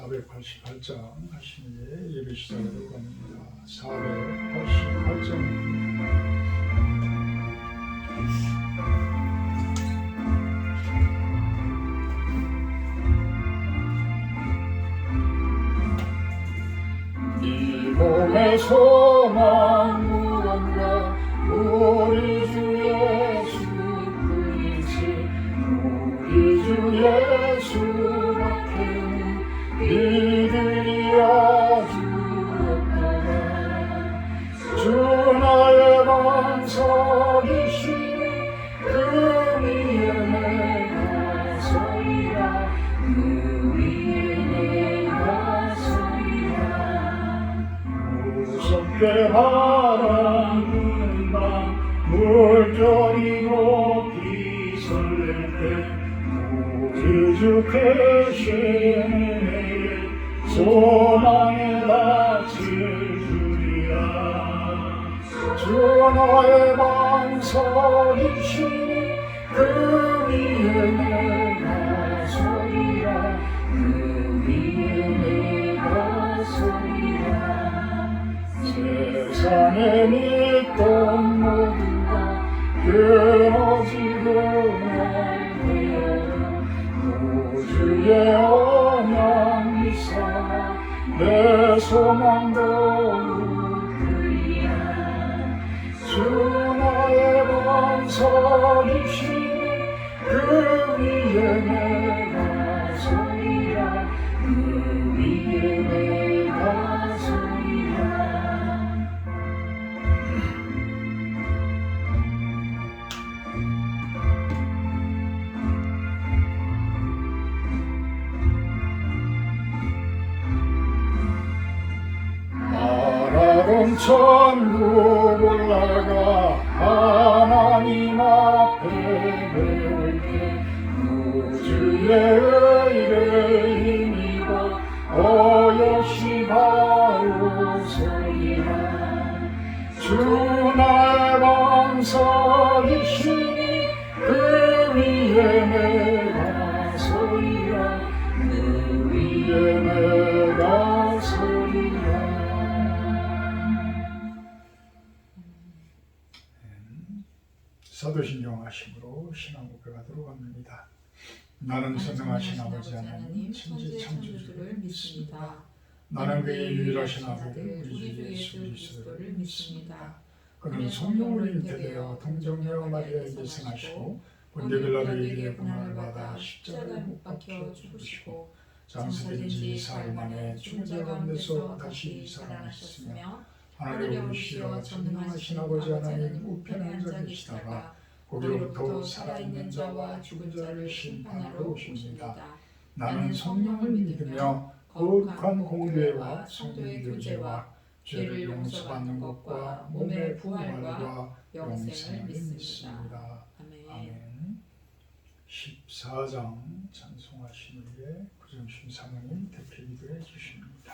488장 하시는 예배 시작하려고 합니다. 488장입니다. 이 몸의 소망 무언가 우리 주 예수 그리지 우리 주 예수밖에는 이들이 아주 없구나. 주 나의 반석이시니 그 위에 내가 서리라 그 위에 내가 서리라. 무섭게 바람 부는 밤 물결이 높이 설렐 때 우리 주 크신 소망의 낯을 주리라. 주 나의 반석이시니 그 위에 내가 서리라 그 위에 내가 서리라. 세상에 믿던 모든 것 끊어지고 날 되어도 우주의 언약 믿사나 내 소망도 그리야. 주 나의 반석이시니 그 위에 내가 서리라 그 위에 내가 서리라. 천국 올라가 하나님 앞에 배울 때 우주의 의를 힘입어 오롯이 바로 서리라. 주 나의 반석이시니 그 위에 내가 서리라 그 위에 내가 서리라. 사도신경 하심으로 신앙 고백하도록 합니다. 나는 선능하신 아버지 하나님 천지 창조주를 믿습니다. 나는 그의 유일하신 아들 우리 주 예수 그리스도를 믿습니다. 그는 성령으로 잉태되어 동정녀 마리아에게 생하시고 본데 빌라도에게 고난을 받아 십자가에 못 박혀 죽으시고 장사된 지 사흘 만에 죽은 자 가운데서 다시 살아나셨으며 하늘에 오르시어 전능하신 아버지 하나님 우편에 앉아 계시다가 거기로부터 살아있는 자와 죽은 자를 심판하러 오십니다. 나는 성령을 믿으며 거룩한 공회와 성도의 교제와 죄를 용서받는 것과 몸의 부활과 영생을 믿습니다. 아멘. 14장 찬송하신 후에 구정신 사모님 대표 기도해 주십니다.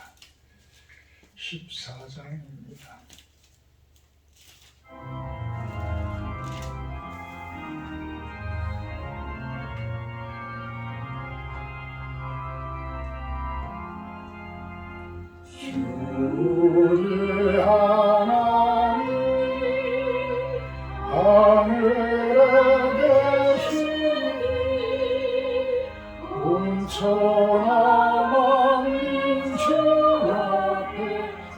14장입니다. 주의 하나님 하늘에 계시니 온천하 만민 주 앞에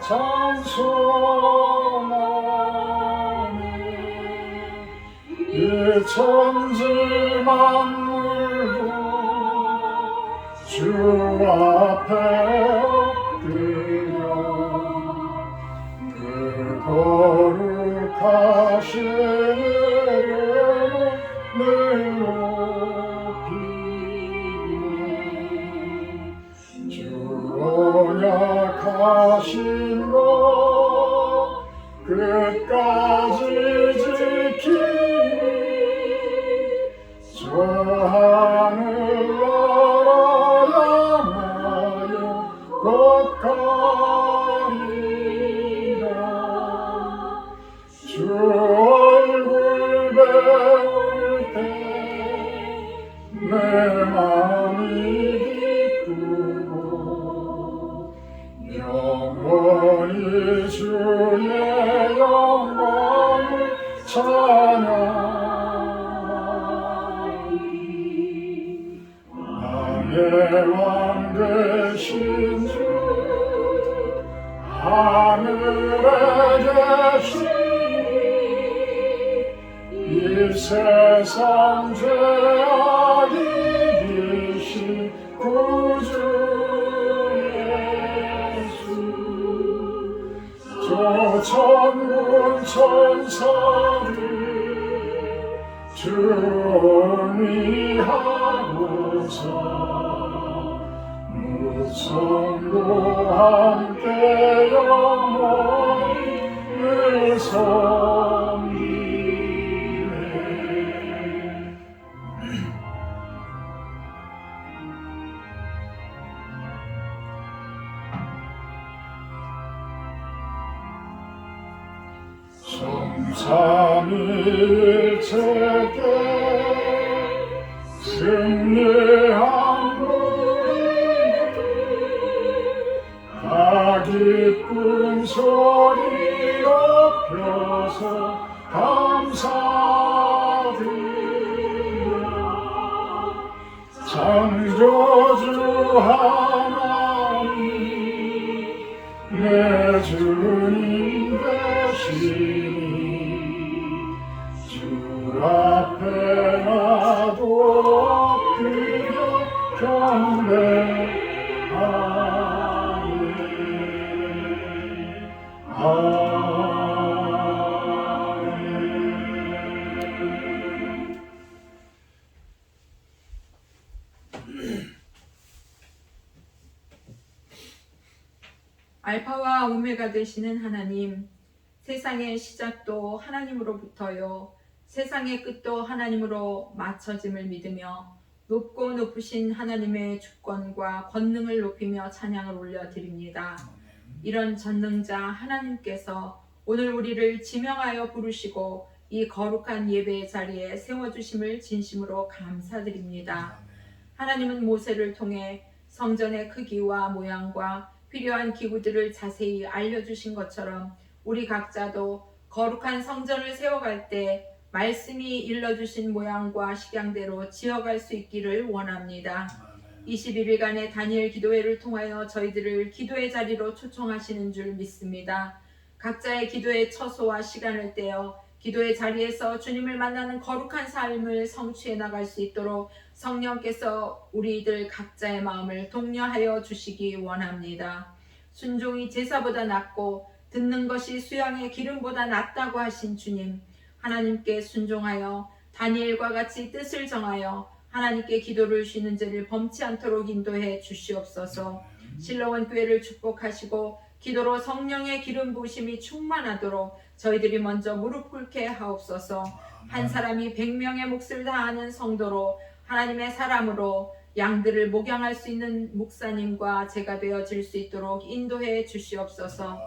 찬송하네. 이 천지 만물도 주 앞에 엎드려 그 거룩하신 이름을 늘 높이네. 주 언약하신 것 끝까지 지키니 저 하늘나라 향하여 곧 가리라. 주 얼굴 배울 때 내 마음이 기쁘고 예왕 되신 주 하늘에 계시니 이 세상 죄악 이기신 구주 예수 저 천군 천사들 주의하고서 무성도 함께 영원히 늘 섬기네. 성삼일체께 승리한 우리들 다 기쁜 소리 높여서 감사드려 창조주 하나님 내 주님 되시니 주 앞에 나도 엎드려 경배하네. 아멘. 알파와 오메가 되시는 하나님, 세상의 시작도 하나님으로부터요 세상의 끝도 하나님으로 맞춰짐을 믿으며 높고 높으신 하나님의 주권과 권능을 높이며 찬양을 올려드립니다. 이런 전능자 하나님께서 오늘 우리를 지명하여 부르시고 이 거룩한 예배의 자리에 세워주심을 진심으로 감사드립니다. 하나님은 모세를 통해 성전의 크기와 모양과 필요한 기구들을 자세히 알려주신 것처럼 우리 각자도 거룩한 성전을 세워갈 때 말씀이 일러주신 모양과 식양대로 지어갈 수 있기를 원합니다. 21일간의 다니엘 기도회를 통하여 저희들을 기도의 자리로 초청하시는 줄 믿습니다. 각자의 기도의 처소와 시간을 떼어 기도의 자리에서 주님을 만나는 거룩한 삶을 성취해 나갈 수 있도록 성령께서 우리들 각자의 마음을 독려하여 주시기 원합니다. 순종이 제사보다 낫고 듣는 것이 수양의 기름보다 낫다고 하신 주님, 하나님께 순종하여 다니엘과 같이 뜻을 정하여 하나님께 기도를 쉬는 죄를 범치 않도록 인도해 주시옵소서. 실로원 교회를 축복하시고 기도로 성령의 기름 부으심이 충만하도록 저희들이 먼저 무릎 꿇게 하옵소서. 한 사람이 100명의 몫을 다하는 성도로 하나님의 사람으로 양들을 목양할 수 있는 목사님과 제가 되어질 수 있도록 인도해 주시옵소서.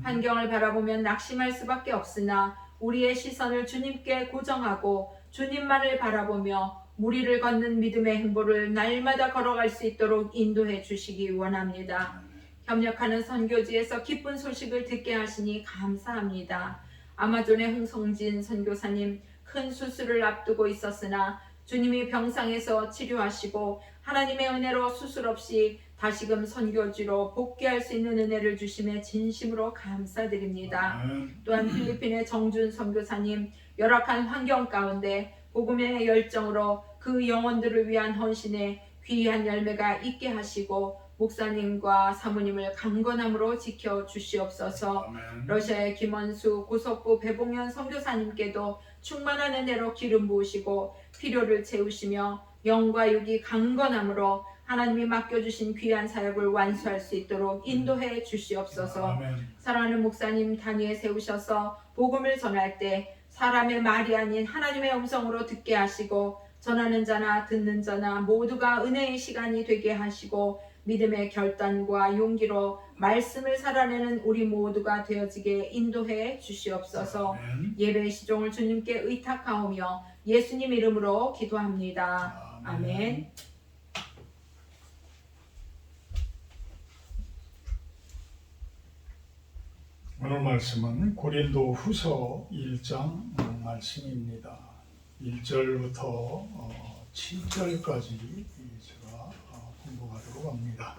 환경을 바라보면 낙심할 수밖에 없으나 우리의 시선을 주님께 고정하고 주님만을 바라보며 무리를 걷는 믿음의 행보를 날마다 걸어갈 수 있도록 인도해 주시기 원합니다. 협력하는 선교지에서 기쁜 소식을 듣게 하시니 감사합니다. 아마존의 홍성진 선교사님, 큰 수술을 앞두고 있었으나 주님이 병상에서 치료하시고 하나님의 은혜로 수술 없이 다시금 선교지로 복귀할 수 있는 은혜를 주심에 진심으로 감사드립니다. 또한 필리핀의 정준 선교사님, 열악한 환경 가운데 복음의 열정으로 그 영혼들을 위한 헌신에 귀한 열매가 있게 하시고 목사님과 사모님을 강건함으로 지켜주시옵소서. 러시아의 김원수, 고석부 배봉현 선교사님께도 충만한 은혜로 기름 부으시고 필요를 채우시며 영과 육이 강건함으로 하나님이 맡겨주신 귀한 사역을 완수할 수 있도록 인도해 주시옵소서. 사랑하는 목사님 단위에 세우셔서 복음을 전할 때 사람의 말이 아닌 하나님의 음성으로 듣게 하시고 전하는 자나 듣는 자나 모두가 은혜의 시간이 되게 하시고 믿음의 결단과 용기로 말씀을 살아내는 우리 모두가 되어지게 인도해 주시옵소서. 예배의 시종을 주님께 의탁하오며 예수님 이름으로 기도합니다. 아멘. 오늘 말씀은 고린도 후서 1장 말씀입니다. 1절부터 7절까지 제가 합니다.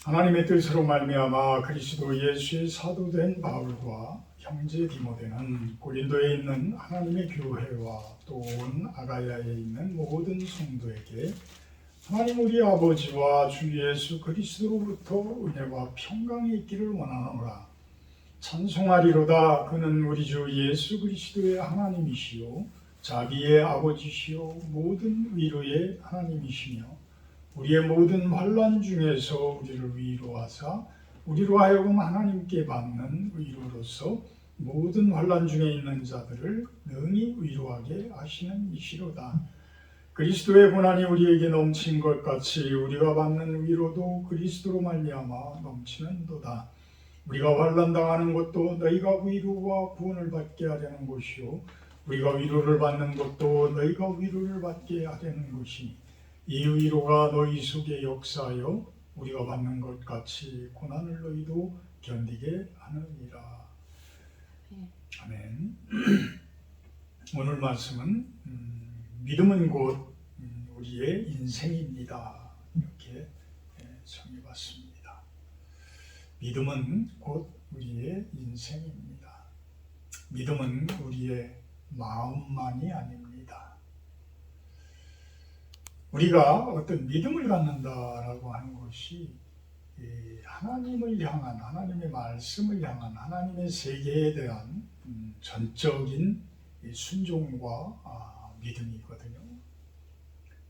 하나님의 뜻으로 말미암아 그리스도 예수의 사도된 바울과 형제 디모데는 고린도에 있는 하나님의 교회와 또 온 아가야에 있는 모든 성도에게 하나님 우리 아버지와 주 예수 그리스도로부터 은혜와 평강이 있기를 원하노라. 찬송하리로다. 그는 우리 주 예수 그리스도의 하나님이시요 자비의 아버지시요 모든 위로의 하나님이시며 우리의 모든 환난 중에서 우리를 위로하사 우리로 하여금 하나님께 받는 위로로서 모든 환난 중에 있는 자들을 능히 위로하게 하시는 이시로다. 그리스도의 고난이 우리에게 넘친 것 같이 우리가 받는 위로도 그리스도로 말미암아 넘치는도다. 우리가 환난 당하는 것도 너희가 위로와 구원을 받게 하려는 것이요 우리가 위로를 받는 것도 너희가 위로를 받게 하려는 것이니 이 위로가 너희 속에 역사하여 우리가 받는 것 같이 고난을 너희도 견디게 하느니라. 아멘. 오늘 말씀은 믿음은 곧 우리의 인생입니다. 이렇게 정해봤습니다. 믿음은 곧 우리의 인생입니다. 믿음은 우리의 마음만이 아닙니다. 우리가 어떤 믿음을 갖는다라고 하는 것이 하나님을 향한, 하나님의 말씀을 향한, 하나님의 세계에 대한 전적인 순종과 믿음이거든요.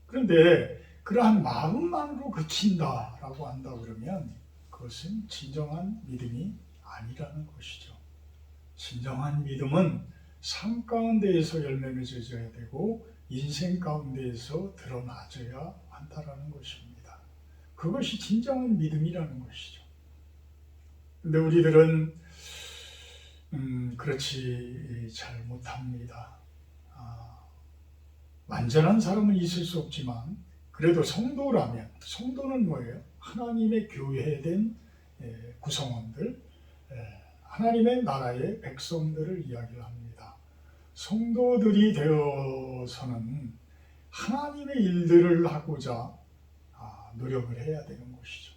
그런데 그러한 마음만으로 그친다라고 한다 그러면 그것은 진정한 믿음이 아니라는 것이죠. 진정한 믿음은 삶 가운데에서 열매 맺어져야 되고 인생 가운데에서 드러나져야 한다라는 것입니다. 그것이 진정한 믿음이라는 것이죠. 근데 우리들은 그렇지 잘 못합니다. 완전한 사람은 있을 수 없지만 그래도 성도라면, 성도는 뭐예요? 하나님의 교회된 구성원들, 하나님의 나라의 백성들을 이야기를 합니다. 성도들이 되어서는 하나님의 일들을 하고자 노력을 해야 되는 것이죠.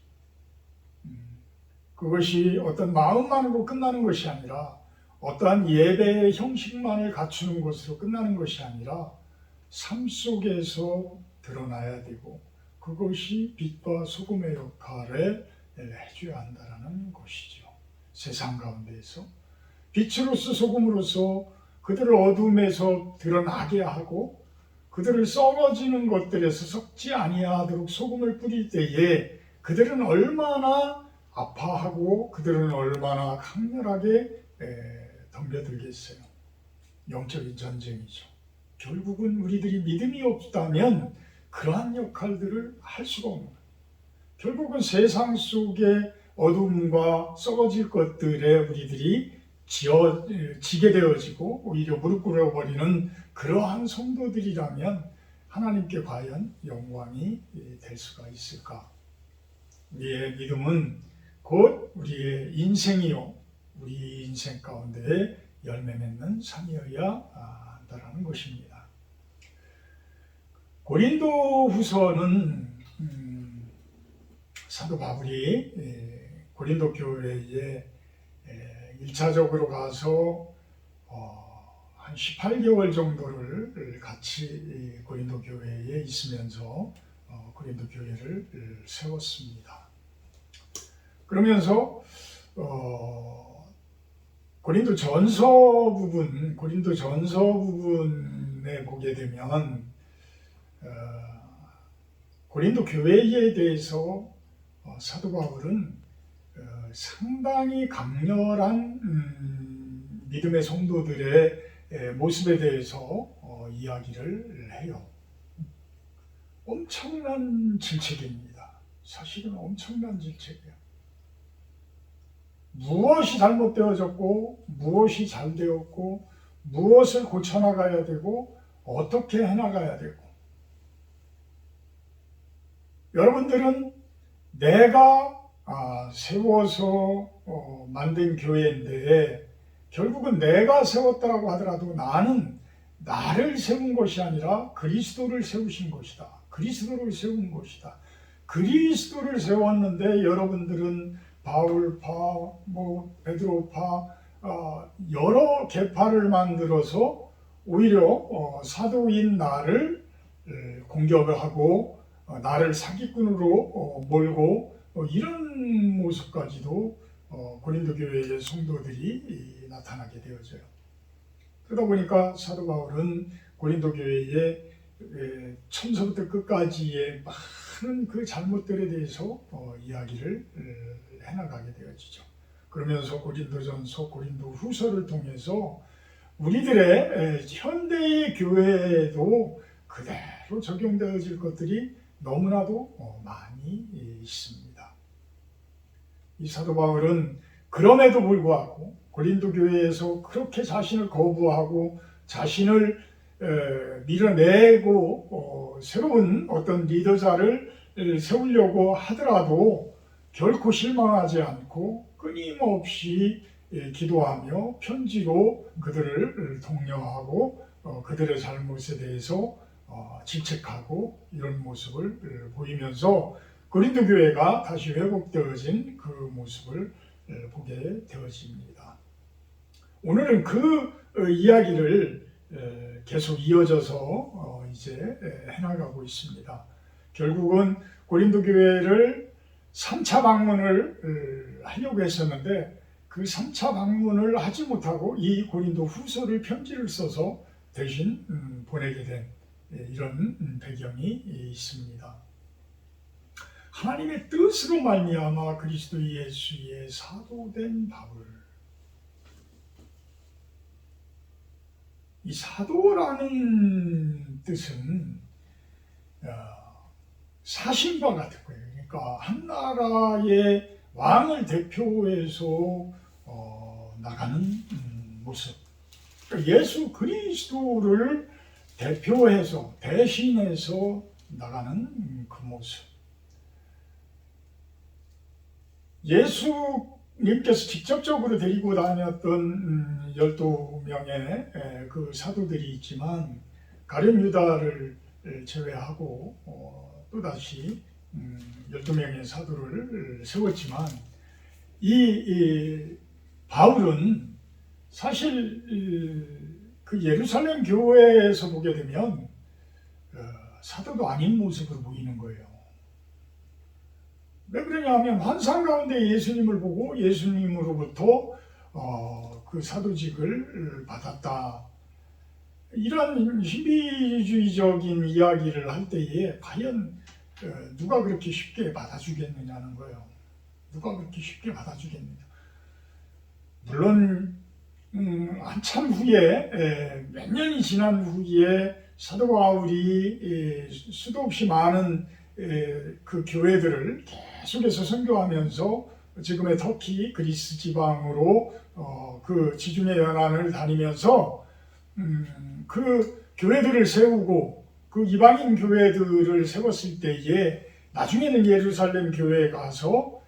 그것이 어떤 마음만으로 끝나는 것이 아니라 어떠한 예배의 형식만을 갖추는 것으로 끝나는 것이 아니라 삶 속에서 드러나야 되고 그것이 빛과 소금의 역할을 해줘야 한다는 것이죠. 세상 가운데에서 빛으로서 소금으로서 그들을 어둠에서 드러나게 하고 그들을 썩어지는 것들에서 썩지 아니하도록 소금을 뿌릴 때에 그들은 얼마나 아파하고 그들은 얼마나 강렬하게 덤벼들겠어요. 영적인 전쟁이죠. 결국은 우리들이 믿음이 없다면 그러한 역할들을 할 수가 없는 거예요. 결국은 세상 속의 어둠과 썩어질 것들에 우리들이 지게 되어지고 오히려 무릎 꿇어버리는 그러한 성도들이라면 하나님께 과연 영광이 될 수가 있을까? 우리의 믿음은 곧 우리의 인생이요 우리 인생 가운데 열매 맺는 삶이어야 한다는 것입니다. 고린도 후서는 사도 바울이 고린도 교회에 1차적으로 가서 한 18개월 정도를 같이 고린도 교회에 있으면서 고린도 교회를 세웠습니다. 그러면서 고린도 전서 부분에 보게 되면 고린도 교회에 대해서 사도 바울은 상당히 강렬한 믿음의 성도들의 모습에 대해서 이야기를 해요. 엄청난 질책입니다. 사실은 엄청난 질책이에요. 무엇이 잘못되어졌고 무엇이 잘 되었고 무엇을 고쳐나가야 되고 어떻게 해나가야 되고 여러분들은 내가 세워서 만든 교회인데 결국은 내가 세웠다라고 하더라도 나는 나를 세운 것이 아니라 그리스도를 세우신 것이다. 그리스도를 세운 것이다. 그리스도를 세웠는데 여러분들은 바울파, 베드로파, 여러 계파를 만들어서 오히려 사도인 나를 공격을 하고 나를 사기꾼으로 몰고 이런 모습까지도 고린도 교회의 성도들이 나타나게 되어져요. 그러다 보니까 사도 바울은 고린도 교회의 처음부터 끝까지의 많은 그 잘못들에 대해서 이야기를 해나가게 되어지죠. 그러면서 고린도전서, 고린도후서를 통해서 우리들의 현대의 교회에도 그대로 적용되어질 것들이 너무나도 많이 있습니다. 이 사도 바울은 그럼에도 불구하고 고린도 교회에서 그렇게 자신을 거부하고 자신을 밀어내고 새로운 어떤 리더자를 세우려고 하더라도 결코 실망하지 않고 끊임없이 기도하며 편지로 그들을 독려하고 그들의 잘못에 대해서 질책하고 이런 모습을 보이면서 고린도 교회가 다시 회복되어진 그 모습을 보게 되어집니다. 오늘은 그 이야기를 계속 이어져서 이제 해나가고 있습니다. 결국은 고린도 교회를 3차 방문을 하려고 했었는데 그 3차 방문을 하지 못하고 이 고린도 후서를 편지를 써서 대신 보내게 된 이런 배경이 있습니다. 하나님의 뜻으로 말미암아 그리스도 예수의 사도된 바울. 이 사도라는 뜻은 사신과 같은 거예요. 그러니까 한 나라의 왕을 대표해서 나가는 모습. 그러니까 예수 그리스도를 대표해서 대신해서 나가는 그 모습. 예수님께서 직접적으로 데리고 다녔던 12명의 그 사도들이 있지만 가룟 유다를 제외하고 또다시 12명의 사도를 세웠지만 이 바울은 사실 그 예루살렘 교회에서 보게 되면 사도도 아닌 모습으로 보이는 거예요. 왜 그러냐면 환상 가운데 예수님을 보고 예수님으로부터 그 사도직을 받았다. 이런 신비주의적인 이야기를 할 때에 과연 누가 그렇게 쉽게 받아주겠느냐는 거예요. 누가 그렇게 쉽게 받아주겠느냐. 물론 한참 후에 몇 년이 지난 후에 사도 바울이 수도 없이 많은 그 교회들을 계속해서 선교하면서 지금의 터키, 그리스 지방으로 그 지중해 연안을 다니면서 그 교회들을 세우고 그 이방인 교회들을 세웠을 때에 나중에는 예루살렘 교회에 가서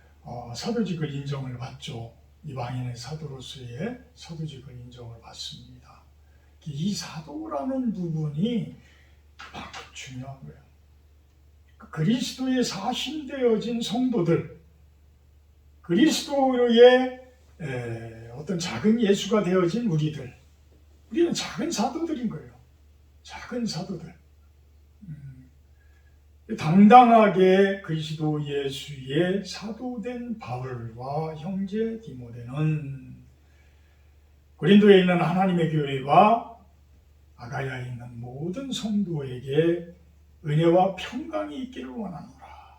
사도직을 인정을 받죠. 이방인의 사도로서의 사도직을 인정을 받습니다. 이 사도라는 부분이 그만큼 중요한 거예요. 그리스도의 사신되어진 성도들, 그리스도의 어떤 작은 예수가 되어진 우리는 작은 사도들인 거예요. 작은 사도들. 당당하게 그리스도 예수의 사도된 바울과 형제 디모데는 고린도에 있는 하나님의 교회와 아가야에 있는 모든 성도에게 은혜와 평강이 있기를 원하노라.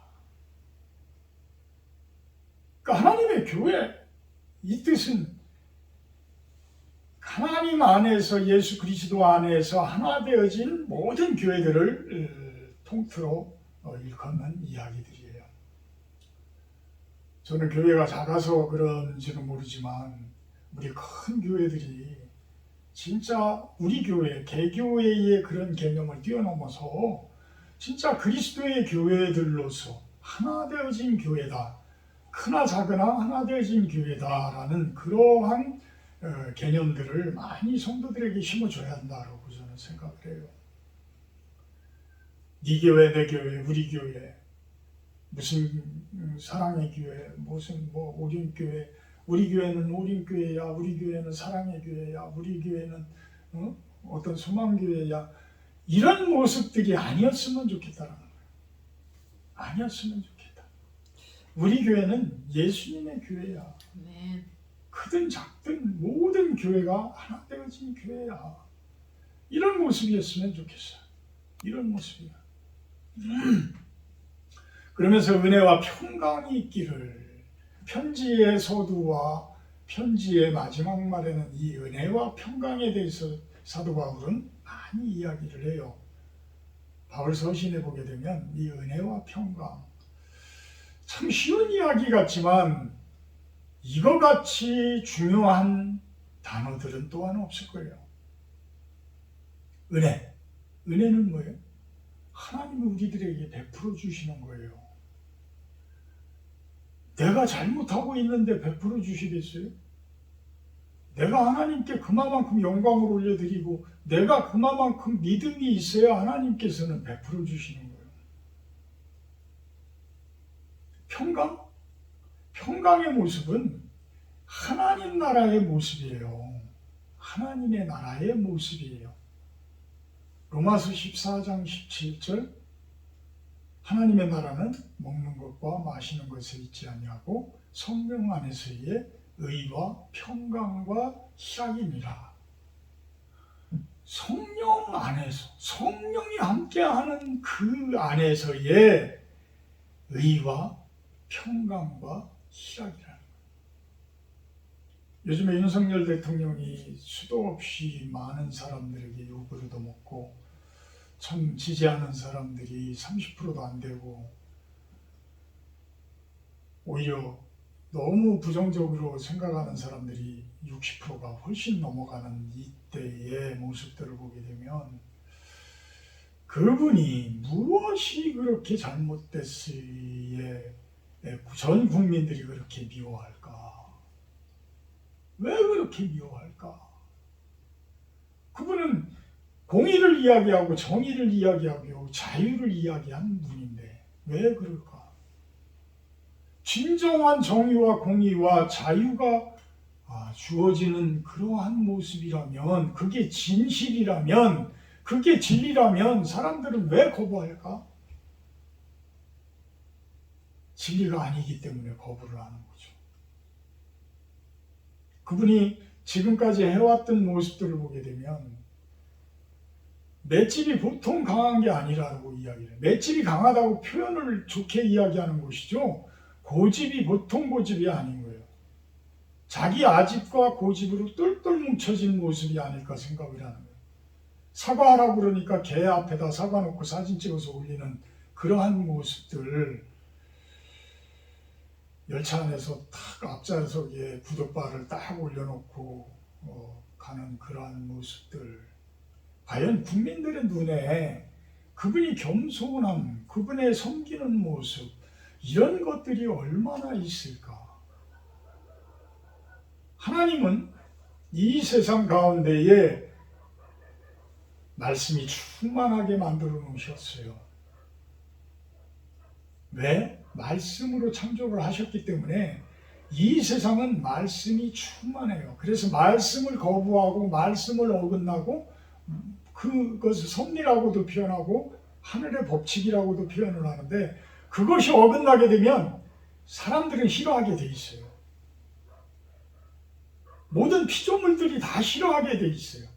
그러니까 하나님의 교회, 이 뜻은 하나님 안에서 예수 그리스도 안에서 하나 되어진 모든 교회들을 통틀어 일컫는 이야기들이에요. 저는 교회가 작아서 그런지는 모르지만 우리 큰 교회들이 진짜 우리 교회, 개교회의 그런 개념을 뛰어넘어서 진짜 그리스도의 교회들로서 하나 되어진 교회다. 크나 작으나 하나 되어진 교회다라는 그러한 개념들을 많이 성도들에게 심어줘야 한다고 저는 생각을 해요. 네 교회, 내 교회, 우리 교회, 무슨 사랑의 교회, 무슨 뭐 오륜 교회, 우리 교회는 오륜 교회야, 우리 교회는 사랑의 교회야, 우리 교회는 어떤 소망 교회야. 이런 모습들이 아니었으면 좋겠다라는 거예요. 아니었으면 좋겠다. 우리 교회는 예수님의 교회야. 아멘. 크든 작든 모든 교회가 하나 되어진 교회야. 이런 모습이었으면 좋겠어. 이런 모습이야. 그러면서 은혜와 평강이 있기를, 편지의 서두와 편지의 마지막 말에는 이 은혜와 평강에 대해서 사도 바울은 많이 이야기를 해요. 바울 서신에 보게 되면 이 은혜와 평강, 참 쉬운 이야기 같지만 이거 같이 중요한 단어들은 또한 없을 거예요. 은혜. 은혜는 뭐예요? 하나님이 우리들에게 베풀어 주시는 거예요. 내가 잘못하고 있는데 베풀어 주시겠어요? 내가 하나님께 그만큼 영광을 올려드리고 내가 그만큼 믿음이 있어야 하나님께서는 베풀어 주시는 거예요. 평강? 평강의 모습은 하나님 나라의 모습이에요. 하나님의 나라의 모습이에요. 로마서 14장 17절, 하나님의 나라는 먹는 것과 마시는 것에 있지 아니하고 성령 안에서의 의와 평강과 희락이니라. 성령 안에서, 성령이 함께하는 그 안에서의 의와 평강과 희락이라는 거예요. 요즘에 윤석열 대통령이 수도 없이 많은 사람들에게 욕을 얻어먹고 참 지지하는 사람들이 30%도 안 되고 오히려 너무 부정적으로 생각하는 사람들이 60%가 훨씬 넘어가는 이때의 모습들을 보게 되면 그분이 무엇이 그렇게 잘못됐으에 전 국민들이 그렇게 미워할까? 왜 그렇게 미워할까? 그분은 공의를 이야기하고 정의를 이야기하고 자유를 이야기하는 분인데 왜 그럴까? 진정한 정의와 공의와 자유가 주어지는 그러한 모습이라면, 그게 진실이라면, 그게 진리라면 사람들은 왜 거부할까? 진리가 아니기 때문에 거부를 하는 거죠. 그분이 지금까지 해왔던 모습들을 보게 되면 맷집이 보통 강한 게 아니라고 이야기를 해요. 맷집이 강하다고 표현을 좋게 이야기하는 것이죠. 고집이 보통 고집이 아닌 거예요. 자기 아집과 고집으로 똘똘 뭉쳐진 모습이 아닐까 생각을 하는 거예요. 사과하라고 그러니까 개 앞에다 사과 놓고 사진 찍어서 올리는 그러한 모습들, 열차 안에서 탁 앞좌석에 구둣바를 딱 올려놓고 가는 그러한 모습들, 과연 국민들의 눈에 그분이 겸손함, 그분의 섬기는 모습, 이런 것들이 얼마나 있을까? 하나님은 이 세상 가운데에 말씀이 충만하게 만들어 놓으셨어요. 왜? 말씀으로 창조를 하셨기 때문에 이 세상은 말씀이 충만해요. 그래서 말씀을 거부하고 말씀을 어긋나고 그것을 섭리라고도 표현하고 하늘의 법칙이라고도 표현을 하는데, 그것이 어긋나게 되면 사람들은 싫어하게 돼 있어요. 모든 피조물들이 다 싫어하게 돼 있어요.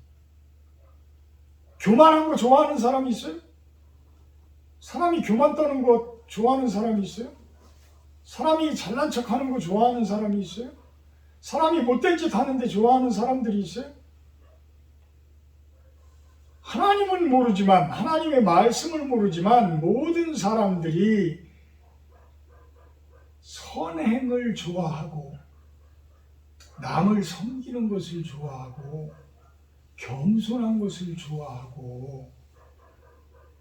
교만한 거 좋아하는 사람이 있어요? 사람이 교만 떠는 거 좋아하는 사람이 있어요? 사람이 잘난 척하는 거 좋아하는 사람이 있어요? 사람이 못된 짓 하는데 좋아하는 사람들이 있어요? 하나님은 모르지만, 하나님의 말씀을 모르지만 모든 사람들이 선행을 좋아하고 남을 섬기는 것을 좋아하고 겸손한 것을 좋아하고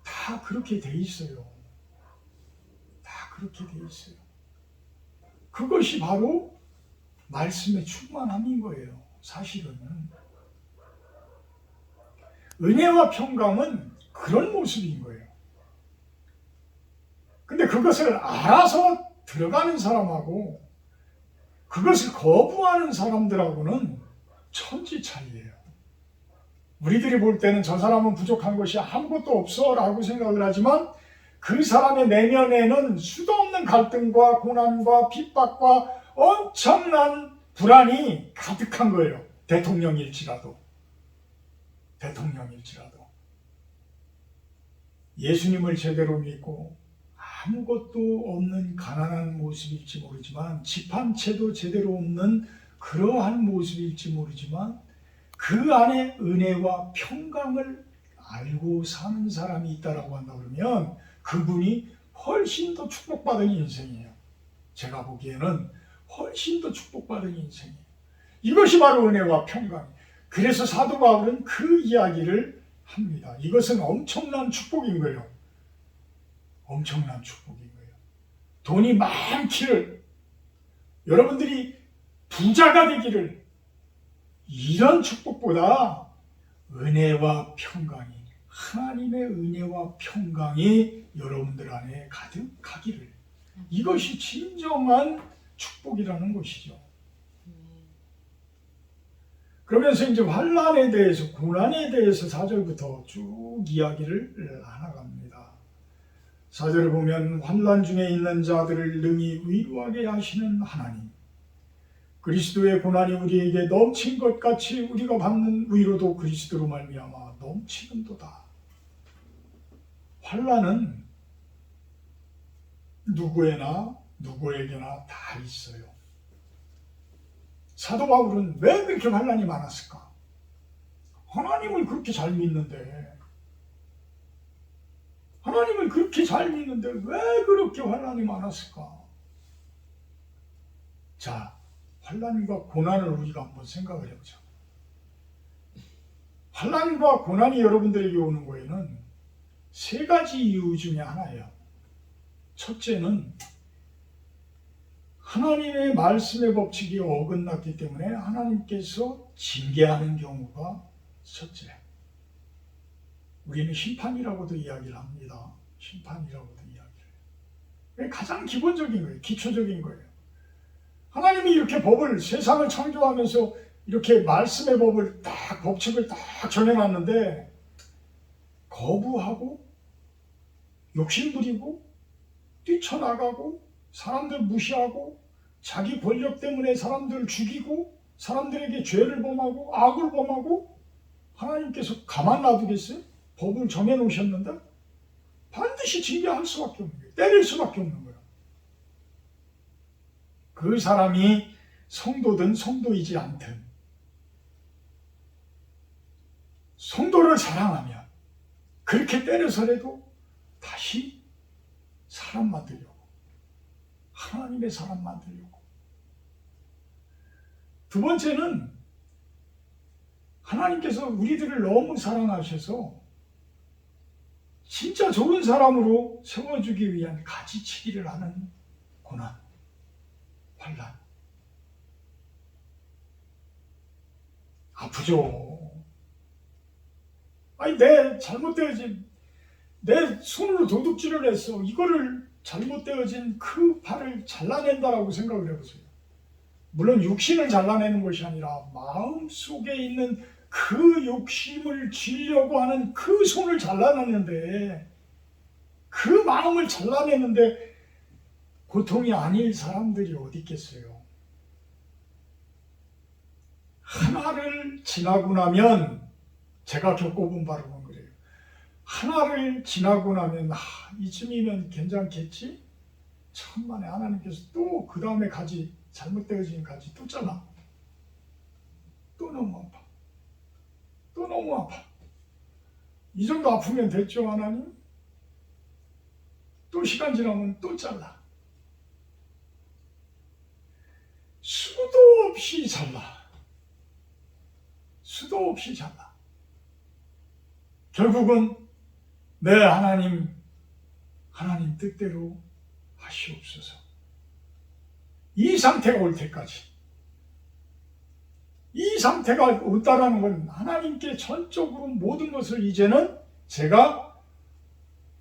다 그렇게 돼 있어요. 다 그렇게 돼 있어요. 그것이 바로 말씀의 충만함인 거예요. 사실은 은혜와 평강은 그런 모습인 거예요. 그런데 그것을 알아서 들어가는 사람하고 그것을 거부하는 사람들하고는 천지 차이예요. 우리들이 볼 때는 저 사람은 부족한 것이 아무것도 없어 라고 생각을 하지만 그 사람의 내면에는 수도 없는 갈등과 고난과 핍박과 엄청난 불안이 가득한 거예요. 대통령일지라도. 예수님을 제대로 믿고 아무것도 없는 가난한 모습일지 모르지만 집 한 채도 제대로 없는 그러한 모습일지 모르지만 그 안에 은혜와 평강을 알고 사는 사람이 있다라고 한다 그러면 그분이 훨씬 더 축복받은 인생이에요. 제가 보기에는 훨씬 더 축복받은 인생이에요. 이것이 바로 은혜와 평강이에요. 그래서 사도 바울은 그 이야기를 합니다. 이것은 엄청난 축복인 거예요. 엄청난 축복인 거예요. 돈이 많기를, 여러분들이 부자가 되기를, 이런 축복보다 은혜와 평강이, 하나님의 은혜와 평강이 여러분들 안에 가득하기를, 이것이 진정한 축복이라는 것이죠. 그러면서 이제 환난에 대해서, 고난에 대해서 4절부터 쭉 이야기를 나눠갑니다. 4절을 보면 환난 중에 있는 자들을 능히 위로하게 하시는 하나님, 그리스도의 고난이 우리에게 넘친 것 같이 우리가 받는 위로도 그리스도로 말미암아 넘치는도다. 환난은 누구에게나 다 있어요. 사도 바울은 왜 그렇게 환난이 많았을까? 하나님을 그렇게 잘 믿는데, 왜 그렇게 환난이 많았을까? 자, 환난과 고난을 우리가 한번 생각을 해보자. 환난과 고난이 여러분들에게 오는 거에는 세 가지 이유 중에 하나예요. 첫째는 하나님의 말씀의 법칙이 어긋났기 때문에 하나님께서 징계하는 경우가 첫째. 우리는 심판이라고도 이야기를 합니다. 심판이라고도 이야기를. 가장 기본적인 거예요. 기초적인 거예요. 하나님이 이렇게 법을, 세상을 창조하면서 이렇게 말씀의 법을 딱, 법칙을 딱 정해놨는데 거부하고 욕심부리고 뛰쳐나가고 사람들 무시하고 자기 권력 때문에 사람들을 죽이고 사람들에게 죄를 범하고 악을 범하고 하나님께서 가만 놔두겠어요? 법을 정해놓으셨는데 반드시 징계할 수밖에 없는 거예요. 때릴 수밖에 없는 거예요. 그 사람이 성도든 성도이지 않든 성도를 사랑하면 그렇게 때려서라도 다시 사람 만들려고, 하나님의 사람 만들려고. 두 번째는 하나님께서 우리들을 너무 사랑하셔서 진짜 좋은 사람으로 세워주기 위한 가지치기를 하는 고난, 환난. 아프죠. 아니, 내 손으로 도둑질을 했어. 이거를 잘못되어진 그 팔을 잘라낸다라고 생각을 해보세요. 물론 육신을 잘라내는 것이 아니라 마음속에 있는 그 욕심을 쥐려고 하는 그 손을 잘라내는데, 그 마음을 잘라내는데 고통이 아닐 사람들이 어디 있겠어요. 하나를 지나고 나면, 제가 겪어본 바로는 그래요. 하나를 지나고 나면 이쯤이면 괜찮겠지? 천만에 하나님께서 또 그 다음에 가지, 잘못되어진 가지 또 잘라. 또 너무 아파. 또 너무 아파. 이 정도 아프면 됐죠, 하나님? 또 시간 지나면 또 잘라. 수도 없이 잘라. 수도 없이 잘라. 결국은 내 하나님 뜻대로 하시옵소서. 이 상태가 올 때까지. 이 상태가 온다라는 건 하나님께 전적으로 모든 것을 이제는 제가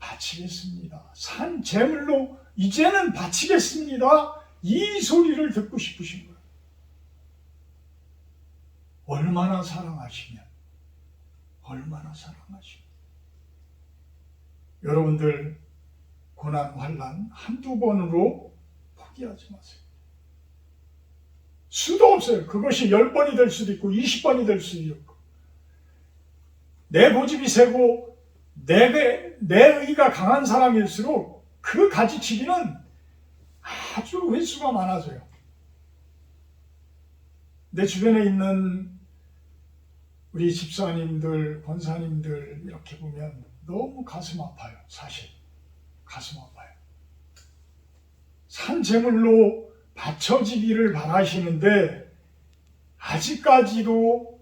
바치겠습니다. 산 제물로 이제는 바치겠습니다. 이 소리를 듣고 싶으신 거예요. 얼마나 사랑하시면, 얼마나 사랑하시면. 여러분들 고난, 환난 한두 번으로 포기하지 마세요. 수도 없어요. 그것이 10번이 될 수도 있고 20번이 될 수도 있고, 내 고집이 세고 내 의가 강한 사람일수록 그 가지치기는 아주 횟수가 많아져요. 내 주변에 있는 우리 집사님들, 권사님들 이렇게 보면 너무 가슴 아파요. 사실 가슴 아파요. 산 제물로 바쳐지기를 바라시는데 아직까지도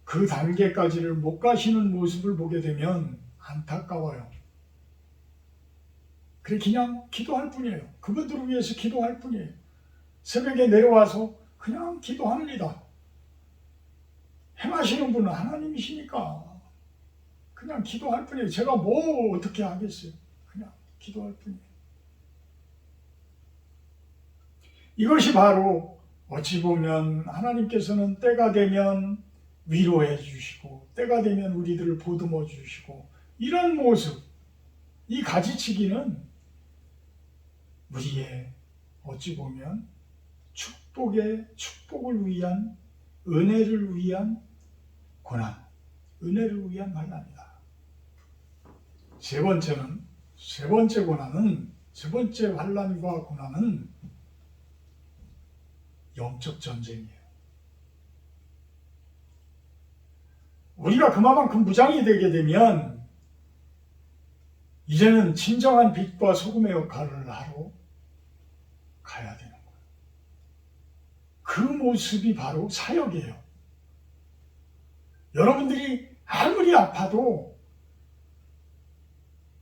그 단계까지를 못 가시는 모습을 보게 되면 안타까워요. 그래 그냥 기도할 뿐이에요. 그분들을 위해서 기도할 뿐이에요. 새벽에 내려와서 그냥 기도합니다. 행하시는 분은 하나님이시니까 그냥 기도할 뿐이에요. 제가 뭐 어떻게 하겠어요. 그냥 기도할 뿐이에요. 이것이 바로 어찌 보면 하나님께서는 때가 되면 위로해 주시고 때가 되면 우리들을 보듬어 주시고 이런 모습, 이 가지치기는 우리의 어찌 보면 축복을 위한, 은혜를 위한 고난, 은혜를 위한 환난이다. 세 번째 환난과 고난은 영적 전쟁이에요. 우리가 그만큼 무장이 되게 되면 이제는 진정한 빛과 소금의 역할을 하러 가야 되는 거예요. 그 모습이 바로 사역이에요. 여러분들이 아무리 아파도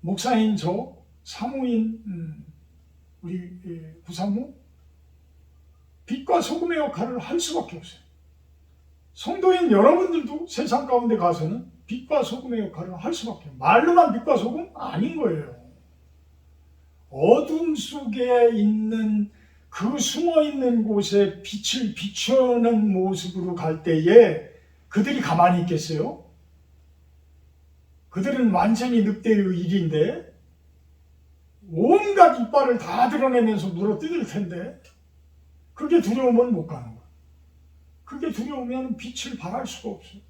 목사인 저, 사모인 우리 부사모 빛과 소금의 역할을 할 수밖에 없어요. 성도인 여러분들도 세상 가운데 가서는 빛과 소금의 역할을 할 수밖에 없어요. 말로만 빛과 소금? 아닌 거예요. 어둠 속에 있는 그 숨어있는 곳에 빛을 비추는 모습으로 갈 때에 그들이 가만히 있겠어요? 그들은 완전히 늑대의 일인데 온갖 이빨을 다 드러내면서 물어뜯을 텐데 그게 두려우면 못 가는 거예요. 그게 두려우면 빛을 발할 수가 없어요.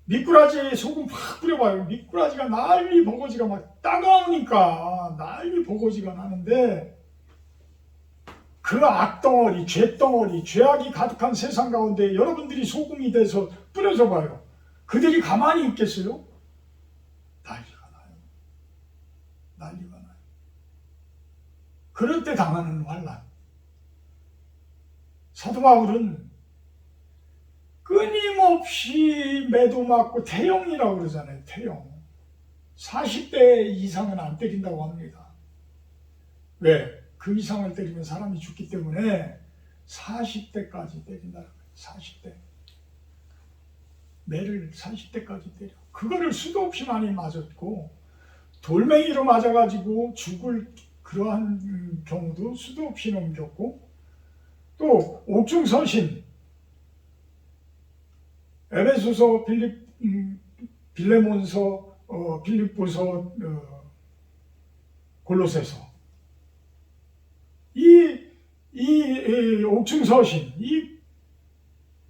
미꾸라지에 소금 팍 뿌려봐요. 미꾸라지가 난리 버거지가 막 따가우니까 난리 버거지가 나는데 그 악덩어리, 죄덩어리, 죄악이 가득한 세상 가운데 여러분들이 소금이 돼서 뿌려져 봐요. 그들이 가만히 있겠어요? 난리가 나요. 난리가 나요. 그럴 때 당하는 환난. 사도 바울은 끊임없이 매도 맞고 태형이라고 그러잖아요. 태형. 40대 이상은 안 때린다고 합니다. 왜? 그 이상을 때리면 사람이 죽기 때문에 40대까지 때린다는 거예요. 40대. 매를 40대까지 때려. 그거를 수도 없이 많이 맞았고 돌멩이로 맞아가지고 죽을 그러한 경우도 수도 없이 넘겼고 또 옥중서신 에베소서, 빌레몬서, 빌립보서, 골로새서 이 옥중서신 이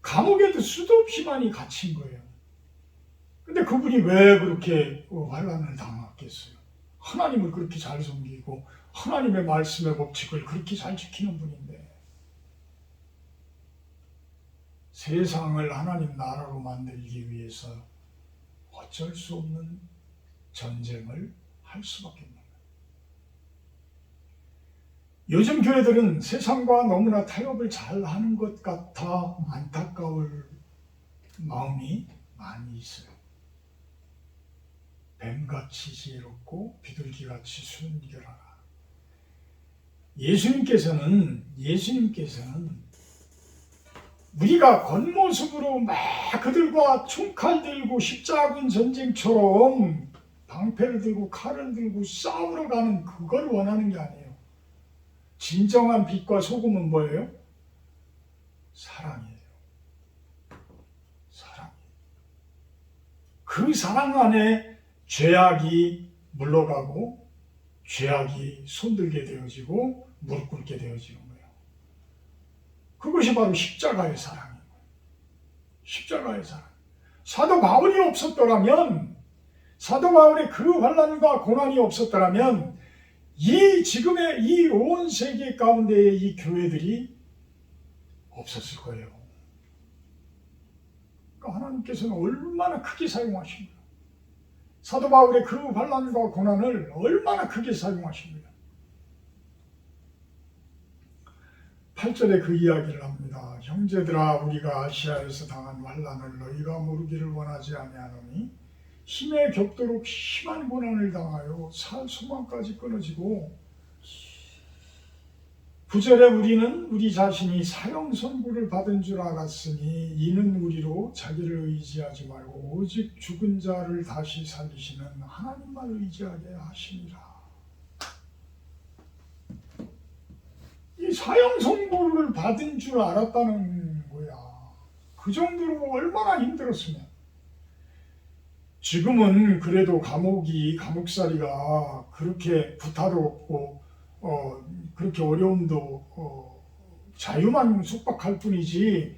감옥에도 수도 없이 많이 갇힌 거예요. 근데 그분이 왜 그렇게 환난을 당했겠어요? 하나님을 그렇게 잘 섬기고 하나님의 말씀의 법칙을 그렇게 잘 지키는 분인데 세상을 하나님 나라로 만들기 위해서 어쩔 수 없는 전쟁을 할 수밖에 없는 거예요. 요즘 교회들은 세상과 너무나 타협을 잘하는 것 같아 안타까울 마음이 많이 있어요. 뱀같이 지혜롭고 비둘기같이 순결하라. 예수님께서는 우리가 겉모습으로 막 그들과 총칼 들고 십자군 전쟁처럼 방패를 들고 칼을 들고 싸우러 가는 그걸 원하는 게 아니에요. 진정한 빛과 소금은 뭐예요? 사랑이에요. 사랑. 그 사랑 안에 죄악이 물러가고 죄악이 손들게 되어지고 무릎 꿇게 되어지는 거예요. 그것이 바로 십자가의 사랑이에요. 십자가의 사랑. 사도 바울이 없었더라면, 사도 바울의 그 환난과 고난이 없었더라면 이 지금의 이 온 세계 가운데의 이 교회들이 없었을 거예요. 그러니까 하나님께서는 얼마나 크게 사용하신 거예요. 사도 바울의 그 환난과 고난을 얼마나 크게 사용하신 거예요. 8절에 그 이야기를 합니다. 형제들아, 우리가 아시아에서 당한 환난을 너희가 모르기를 원하지 아니하노니 힘에 겹도록 심한 고난을 당하여 살 소망까지 끊어지고, 9절에 우리는 우리 자신이 사형 선고를 받은 줄 알았으니 이는 우리로 자기를 의지하지 말고 오직 죽은 자를 다시 살리시는 하나님만 의지하게 하시니라. 이 사형 선고를 받은 줄 알았다는 거야. 그 정도로 얼마나 힘들었으면. 지금은 그래도 감옥살이가 그렇게 부타도 없고 그렇게 어려움도 자유만 속박할 뿐이지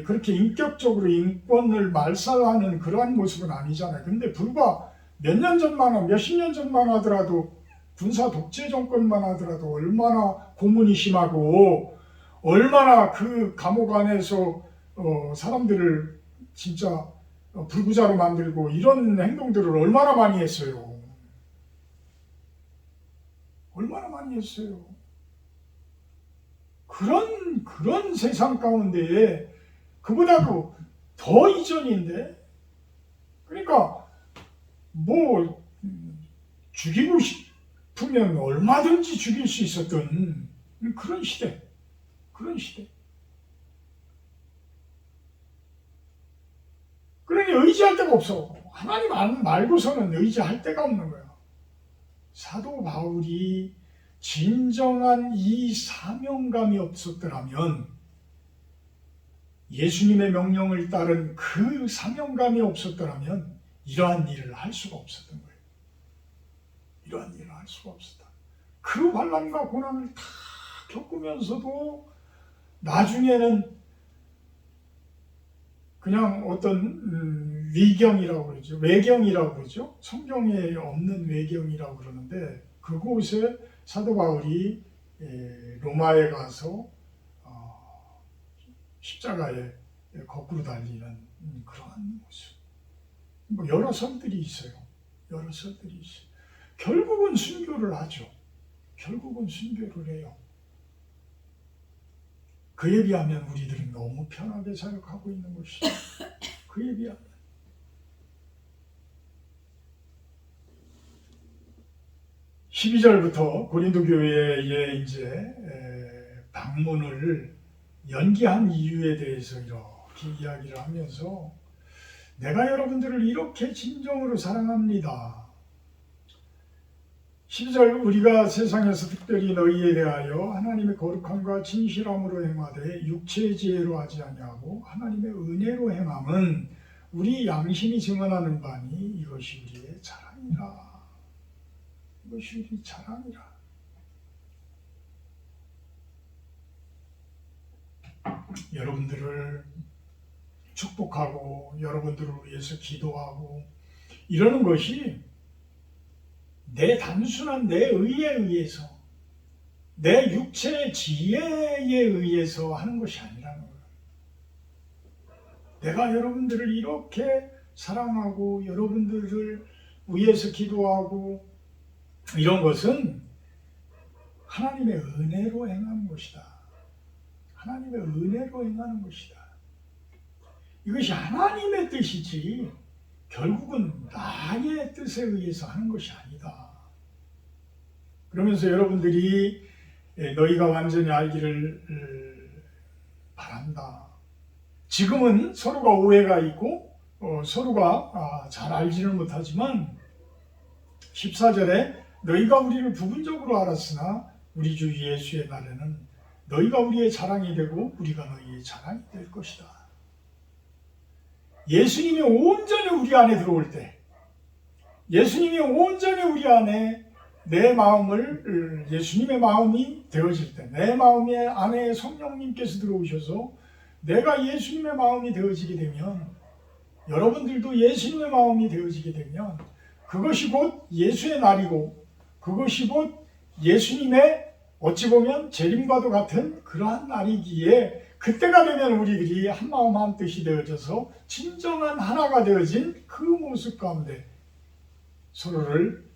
그렇게 인격적으로 인권을 말살하는 그러한 모습은 아니잖아요. 근데 불과 몇 년 전만, 몇십 년 전만 하더라도 군사 독재 정권만 하더라도 얼마나 고문이 심하고 얼마나 그 감옥 안에서 사람들을 진짜 불구자로 만들고 이런 행동들을 얼마나 많이 했어요. 얼마나 많이 했어요. 그런 세상 가운데에 그보다도 더 이전인데, 그러니까 뭐 죽이고 싶으면 얼마든지 죽일 수 있었던 그런 시대. 그러니 의지할 데가 없어. 하나님 말고서는 의지할 데가 없는 거야. 사도 바울이 진정한 이 사명감이 없었더라면, 예수님의 명령을 따른 그 사명감이 없었더라면 이러한 일을 할 수가 없었던 거예요. 이러한 일을 할 수가 없었다. 그 환난과 고난을 다 겪으면서도 나중에는 그냥 어떤 위경이라고 그러죠. 외경이라고 그러죠. 성경에 없는 외경이라고 그러는데, 그곳에 사도 바울이 로마에 가서 십자가에 거꾸로 달리는 그러한 모습. 뭐 여러 설들이 있어요. 결국은 순교를 하죠. 결국은 순교를 해요. 그에 비하면 우리들은 너무 편하게 생각하고 있는 것이죠. 그에 비하면. 12절부터 고린도 교회에 이제 방문을 연기한 이유에 대해서 이렇게 이야기를 하면서, 내가 여러분들을 이렇게 진정으로 사랑합니다. 12절, 우리가 세상에서 특별히 너희에 대하여 하나님의 거룩함과 진실함으로 행하되 육체의 지혜로 하지 아니하고 하나님의 은혜로 행함은 우리 양심이 증언하는 바니 이것이 우리의 자랑이라. 이것이 우리 자랑이라. 여러분들을 축복하고 여러분들을 위해서 기도하고 이러는 것이 단순한 내 의에 의해서, 내 육체의 지혜에 의해서 하는 것이 아니라는 거예요. 내가 여러분들을 이렇게 사랑하고 여러분들을 위해서 기도하고 이런 것은 하나님의 은혜로 행하는 것이다. 하나님의 은혜로 행하는 것이다. 이것이 하나님의 뜻이지 결국은 나의 뜻에 의해서 하는 것이 아니다. 그러면서 여러분들이 너희가 완전히 알기를 바란다. 지금은 서로가 오해가 있고 서로가 잘 알지는 못하지만 14절에 너희가 우리를 부분적으로 알았으나 우리 주 예수의 날에는 너희가 우리의 자랑이 되고 우리가 너희의 자랑이 될 것이다. 예수님이 온전히 우리 안에 들어올 때, 예수님이 온전히 우리 안에 내 마음을, 예수님의 마음이 되어질 때, 내 마음 안에 성령님께서 들어오셔서 내가 예수님의 마음이 되어지게 되면, 여러분들도 예수님의 마음이 되어지게 되면 그것이 곧 예수의 날이고, 그것이 곧 예수님의 어찌 보면 재림과도 같은 그러한 날이기에, 그때가 되면 우리들이 한마음 한뜻이 되어져서 진정한 하나가 되어진 그 모습 가운데 서로를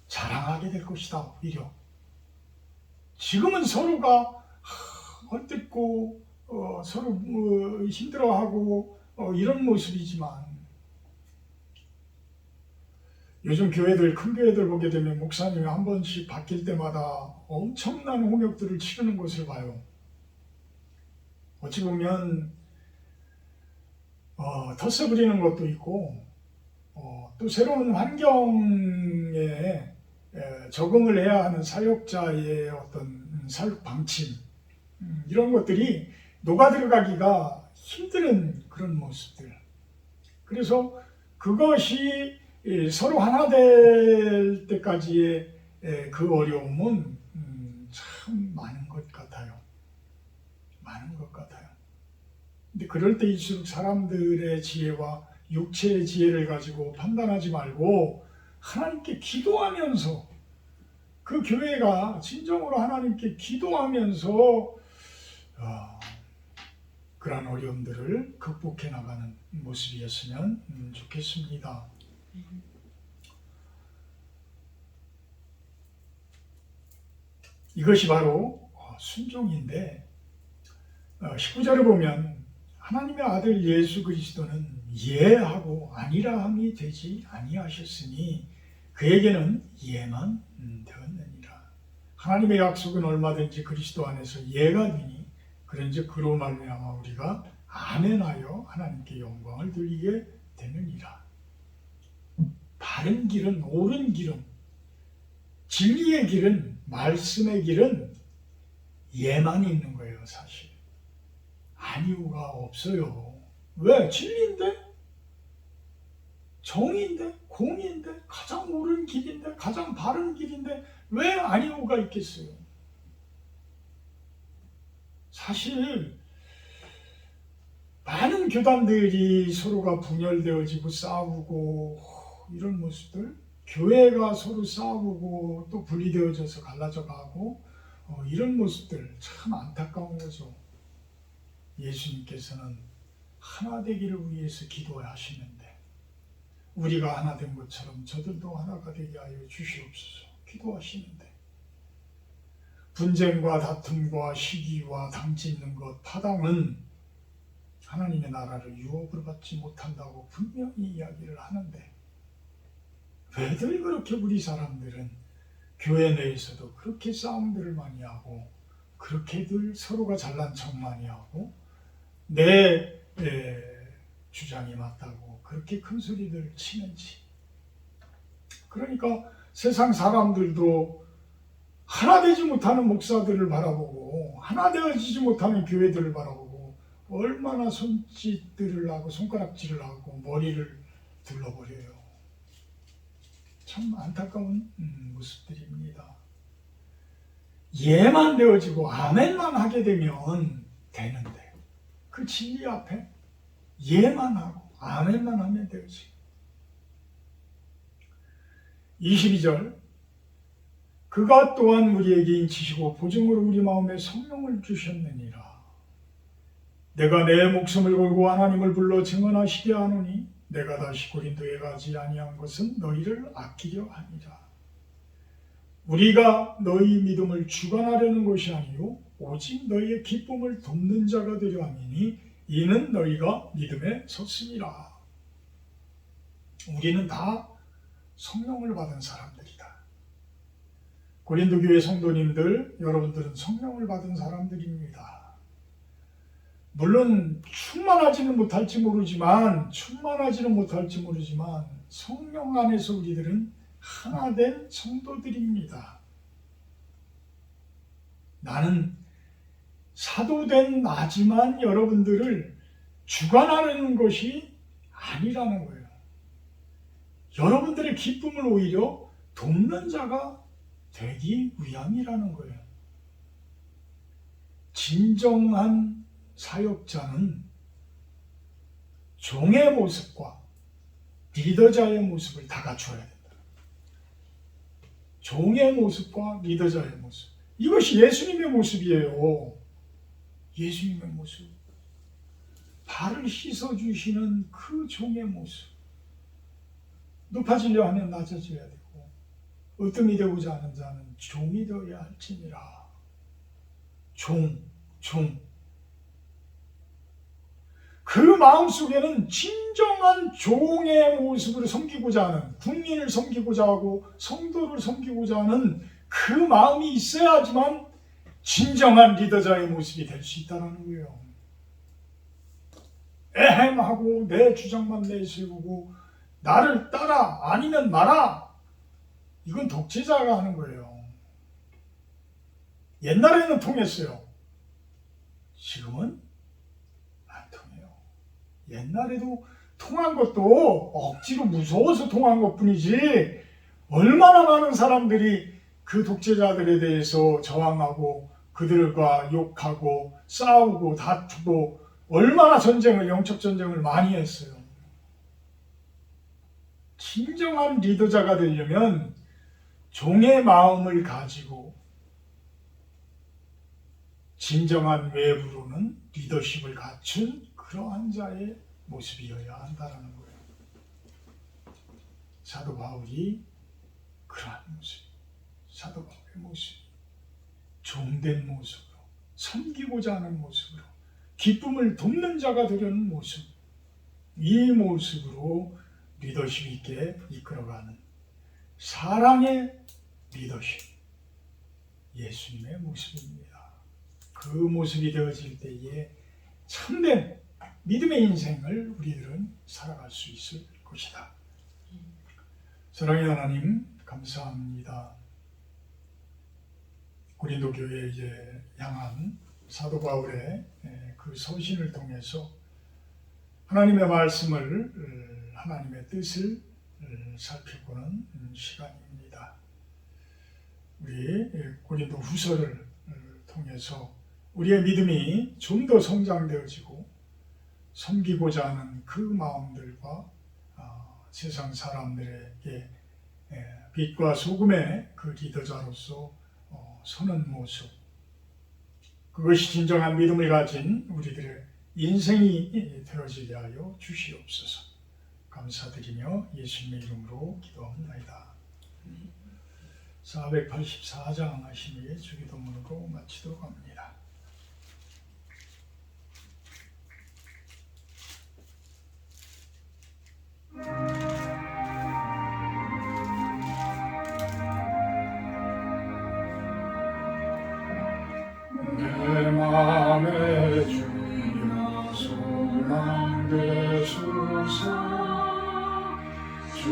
자랑하게 될 것이다. 오히려 지금은 서로가 헐뜯고 서로 힘들어하고 이런 모습이지만, 요즘 교회들, 큰 교회들 보게 되면 목사님이 한 번씩 바뀔 때마다 엄청난 홍역들을 치르는 것을 봐요. 어찌 보면 텃세 부리는 것도 있고, 또 새로운 환경에 적응을 해야 하는 사역자의 어떤 사역 방침, 이런 것들이 녹아들어가기가 힘든 그런 모습들. 그래서 그것이 서로 하나 될 때까지의 그 어려움은 참 많은 것 같아요. 많은 것 같아요. 근데 그럴 때일수록 사람들의 지혜와 육체의 지혜를 가지고 판단하지 말고 하나님께 기도하면서, 그 교회가 진정으로 하나님께 기도하면서 그러한 어려움들을 극복해 나가는 모습이었으면 좋겠습니다. 이것이 바로 순종인데, 19절에 보면 하나님의 아들 예수 그리스도는 예하고 아니라 함이 되지 아니하셨으니 그에게는 예만 되었느니라. 하나님의 약속은 얼마든지 그리스도 안에서 예가 되니, 그런즉 그로 말미암아 우리가 아멘하여 하나님께 영광을 돌리게 되느니라. 바른 길은, 옳은 길은, 진리의 길은, 말씀의 길은 예만 있는 거예요. 사실 아니오가 없어요. 왜? 진리인데, 정의인데, 공의인데, 가장 옳은 길인데, 가장 바른 길인데 왜 아니오가 있겠어요? 사실 많은 교단들이 서로가 분열되어지고 싸우고 이런 모습들, 교회가 서로 싸우고 또 분리되어져서 갈라져 가고 이런 모습들 참 안타까운 거죠. 예수님께서는 하나 되기를 위해서 기도하시는데, 우리가 하나 된 것처럼 저들도 하나가 되게 하여 주시옵소서 기도하시는데, 분쟁과 다툼과 시기와 당짓는 것, 파당은 하나님의 나라를 유업으로 받지 못한다고 분명히 이야기를 하는데, 왜들 그렇게 우리 사람들은 교회 내에서도 그렇게 싸움들을 많이 하고, 그렇게들 서로가 잘난 척 많이 하고, 내 주장이 맞다고 그렇게 큰 소리들 치는지. 그러니까 세상 사람들도 하나 되지 못하는 목사들을 바라보고, 하나 되어지지 못하는 교회들을 바라보고 얼마나 손짓들을 하고 손가락질을 하고 머리를 둘러버려요. 참 안타까운 모습들입니다. 예만 되어지고 아멘만 하게 되면 되는데, 그 진리 앞에 예만 하고 아멘만 하면 되지. 22절, 그가 또한 우리에게 인치시고 보증으로 우리 마음에 성령을 주셨느니라. 내가 내 목숨을 걸고 하나님을 불러 증언하시게 하노니 내가 다시 고린도에 가지 아니한 것은 너희를 아끼려 함이라. 우리가 너희 믿음을 주관하려는 것이 아니요 오직 너희의 기쁨을 돕는 자가 되려 함이니 이는 너희가 믿음에 섰음이라. 우리는 다 성령을 받은 사람들이다. 고린도 교회 성도님들, 여러분들은 성령을 받은 사람들입니다. 물론 충만하지는 못할지 모르지만 성령 안에서 우리들은 하나된 성도들입니다. 나는 사도된 나지만 여러분들을 주관하는 것이 아니라는 거예요. 여러분들의 기쁨을 오히려 돕는 자가 되기 위함이라는 거예요. 진정한 사역자는 종의 모습과 리더자의 모습을 다 갖춰야 된다. 종의 모습과 리더자의 모습. 이것이 예수님의 모습이에요. 예수님의 모습. 발을 씻어주시는 그 종의 모습. 높아지려 하면 낮아져야 되고, 으뜸이 되고자 하는 자는 종이 되어야 할지니라. 종. 그 마음속에는 진정한 종의 모습으로 섬기고자 하는, 국민을 섬기고자 하고 성도를 섬기고자 하는 그 마음이 있어야지만 진정한 리더자의 모습이 될 수 있다는 거예요. 에헴하고 내 주장만 내세우고 나를 따라 아니면 마라, 이건 독재자가 하는 거예요. 옛날에는 통했어요. 지금은 안 통해요. 옛날에도 통한 것도 억지로 무서워서 통한 것뿐이지, 얼마나 많은 사람들이 그 독재자들에 대해서 저항하고 그들과 욕하고 싸우고 다투고 얼마나 영적 전쟁을 많이 했어요. 진정한 리더자가 되려면 종의 마음을 가지고 진정한 외부로는 리더십을 갖춘 그러한 자의 모습이어야 한다는 거예요. 사도 바울이 그러한 모습, 사도 바울의 모습, 종된 모습으로, 섬기고자 하는 모습으로, 기쁨을 돕는 자가 되려는 모습, 이 모습으로 리더십 있게 이끌어가는 사랑의 리더십, 예수님의 모습입니다. 그 모습이 되어질 때에 참된 믿음의 인생을 우리들은 살아갈 수 있을 것이다. 사랑의 하나님, 감사합니다. 고린도 교회에 향한 사도 바울의 그 서신을 통해서 하나님의 말씀을, 하나님의 뜻을 살펴보는 시간입니다. 우리 고린도 후서를 통해서 우리의 믿음이 좀 더 성장되어지고 섬기고자 하는 그 마음들과 세상 사람들에게 빛과 소금의 그 리더자로서 서는 모습, 그것이 진정한 믿음을 가진 우리들의 인생이 되어지게 하여 주시옵소서. 감사드리며 예수님의 이름으로 기도합니다. 484장 하심의 주기도문으로 마치도록 합니다. 내 맘에 주여 소망되소서. 주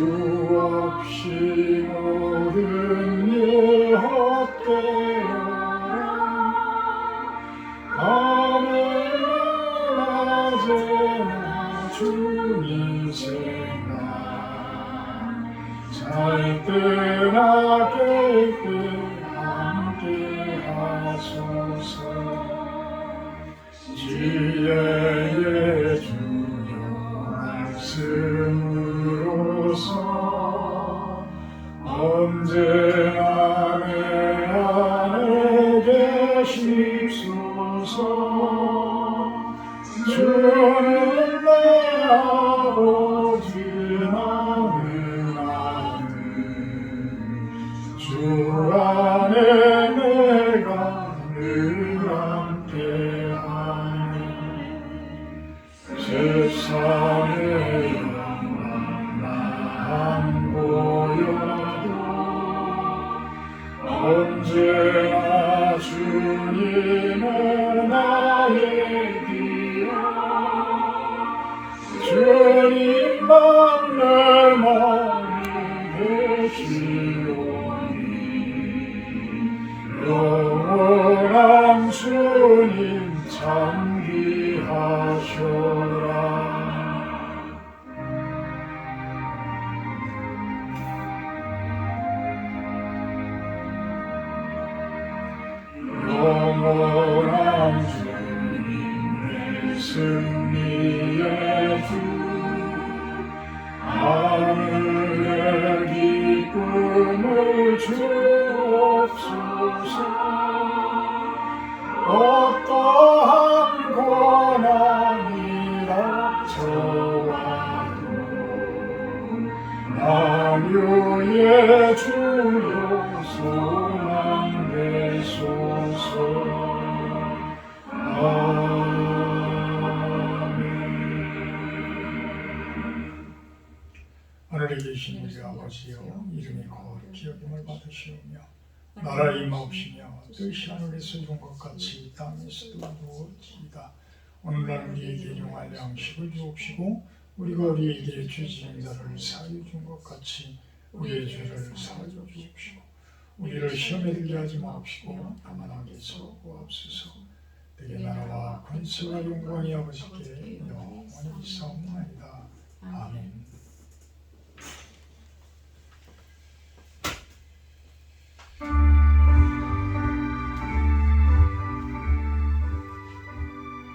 없이 모든 일 헛되어라. 밤에나 낮에나 주님 생각, 잘 때나 깰 때 함께 하소서. 지혜의 주여 말씀으로서 언제나 내 안에 계시소서. 주는 내 아버지 나는 아들, 주 안에 내가 늘 함께하네. 세상의 영광 안 보여도 언제나 주님은 나의 길이야. 주님만 내 마음에 계시 주님 참 귀하셔라. 영원한 주님의 승리의 주 하늘의 기쁨을 주옵소서. 어떠한 고난이 닥쳐와도 만유의 주여 소망되소서. 하늘에 계신 우리 아버지여, 이름이 거룩히 여김을 받으시오며 나라가 임하옵시며 뜻이 하늘에서 이룬 것 같이 땅에서도 이루어지이다. 오늘날 우리에게 일용할 양식을 주옵시고 우리가 우리에게 죄 지은 자를 사하여 준 것 같이 우리의 죄를 사하여 주옵시고 우리를 시험에 들게 하지 마옵시고 다만 악에서 구하옵소서. 내게 나라와 권세와 영광이 아버지께 영원히